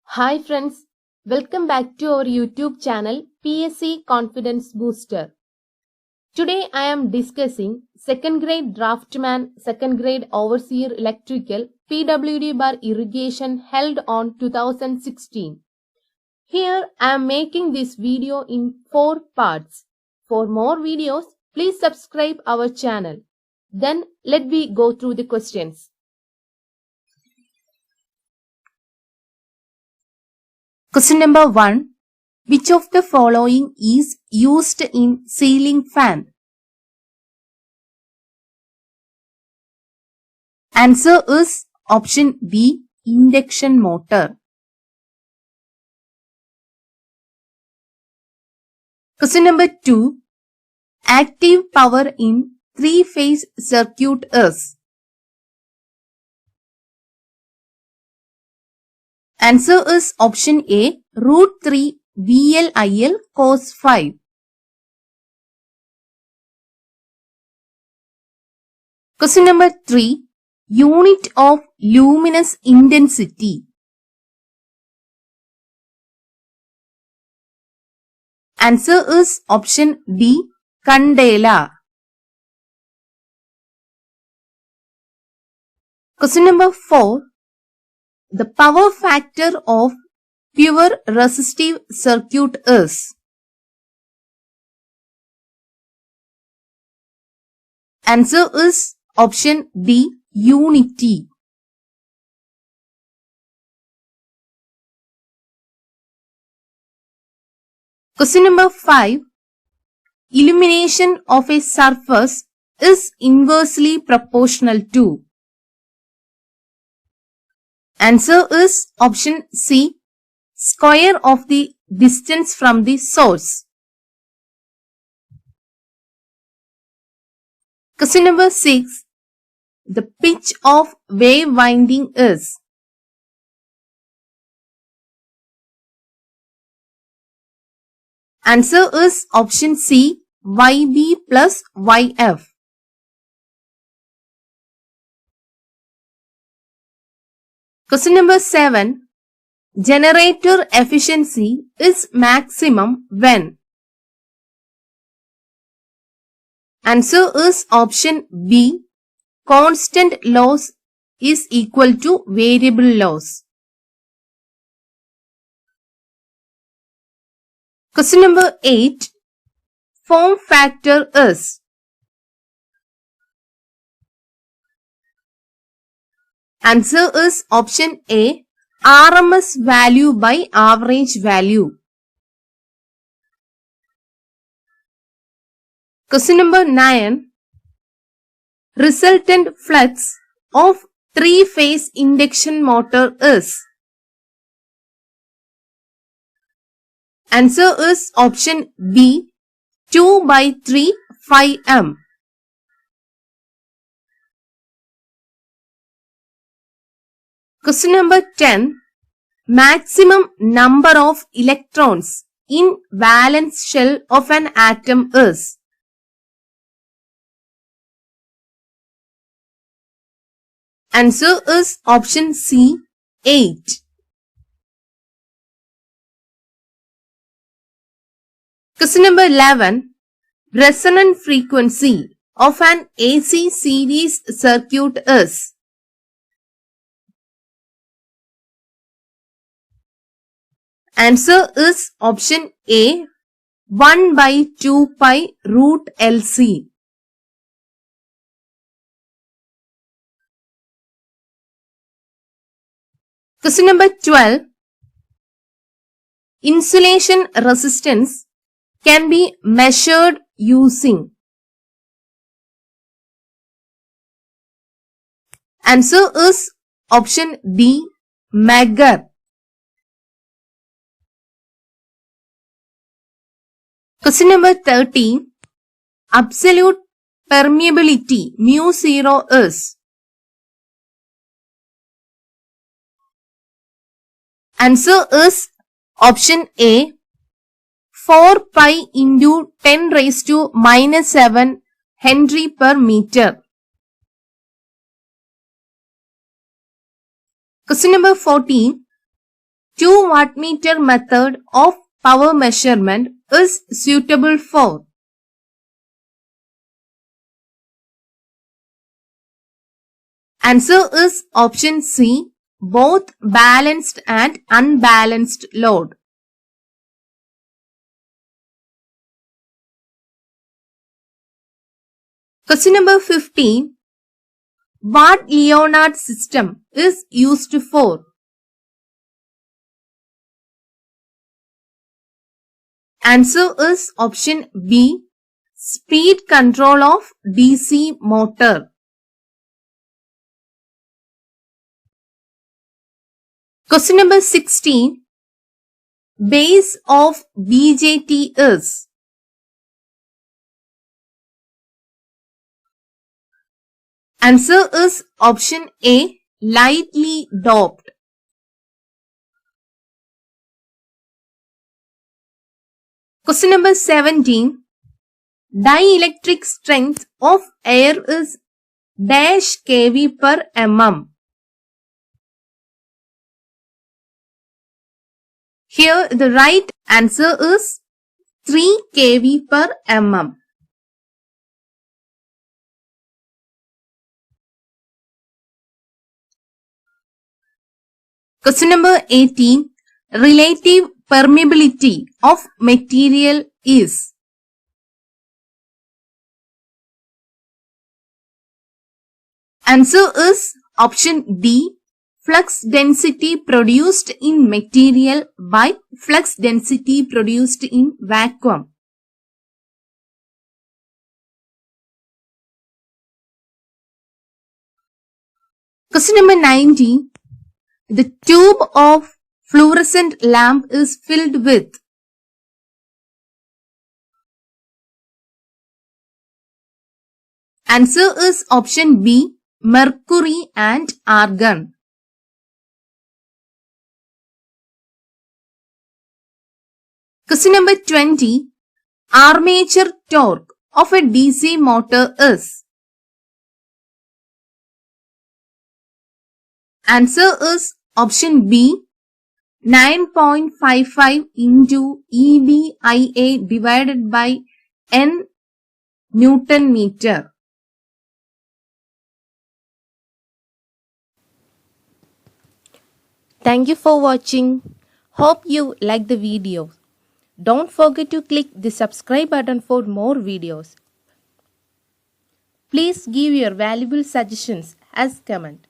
Hi friends, welcome back to our YouTube channel PSC Confidence Booster. Today I am discussing second grade draftman, second grade overseer electrical, PWD bar irrigation held on 2016. Here I am making this video in 4 parts. For more videos, please subscribe our channel. Then let me go through the questions. Question number 1. Which of the following is used in ceiling fan? Answer is option B, induction motor. Question number 2. Active power in three-phase circuit is? Answer is option A, root 3 VLIL cos 5. Question number 3. Unit of luminous intensity. Answer is option D, candela. Question number 4. The power factor of pure resistive circuit is? Answer is option D, unity. Question number 5. Illumination of a surface is inversely proportional to? Answer is option C, square of the distance from the source. Question number 6. The pitch of wave winding is? Answer is option C, YB plus YF. Question number 7. Generator efficiency is maximum when? Answer is option B, constant loss is equal to variable loss. Question number 8. Form factor is? Answer is option A, RMS value by average value. Question number 9. Resultant flux of three-phase induction motor is? Answer is option B, 2 by 3 phi m. Question number 10. Maximum number of electrons in valence shell of an atom is? Answer is option C, 8. Question number 11. Resonant frequency of an AC series circuit is? Answer is option A, 1 by 2 pi root LC. Question number 12. Insulation resistance can be measured using? Answer is option D, Megger. Question number 13. Absolute permeability mu 0 is? Answer is option A, 4 pi into 10 raised to minus 7 Henry per meter. Question number 14. 2 wattmeter method of power measurement is suitable for? Answer is option C, both balanced and unbalanced load. Question number 15. What Leonard system is used for? Answer is option B, speed control of DC motor. Question number 16. Base of BJT is? Answer is option A, lightly doped. Question number 17. Dielectric strength of air is dash kV per mm. Here the right answer is 3 kV per mm. Question number 18. Relative permeability of material is? Answer is option D, flux density produced in material by flux density produced in vacuum. Question number 19. The tube of fluorescent lamp is filled with? Answer is option B, mercury and argon. Question number 20. Armature torque of a DC motor is? Answer is option B, 9.55 into EBIA divided by N Newton meter. Thank you for watching. Hope you like the video. Don't forget to click the subscribe button for more videos. Please give your valuable suggestions as comment.